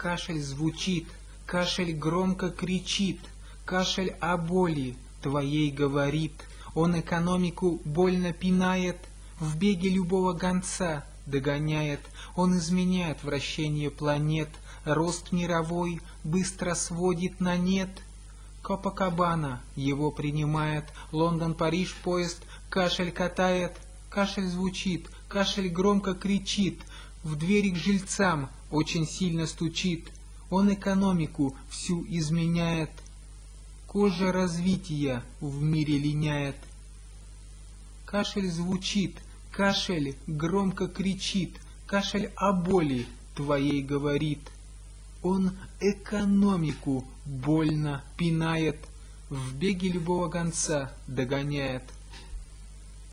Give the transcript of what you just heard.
Кашель звучит, кашель громко кричит, кашель о боли твоей говорит. Он экономику больно пинает, в беге любого гонца догоняет. Он изменяет вращение планет, рост мировой быстро сводит на нет. Копакабана его принимает, Лондон-Париж поезд кашель катает. Кашель звучит, кашель громко кричит, в двери к жильцам очень сильно стучит. Он экономику всю изменяет, кожа развития в мире линяет. Кашель звучит, кашель громко кричит, кашель о боли твоей говорит. Он экономику больно пинает, в беге любого гонца догоняет.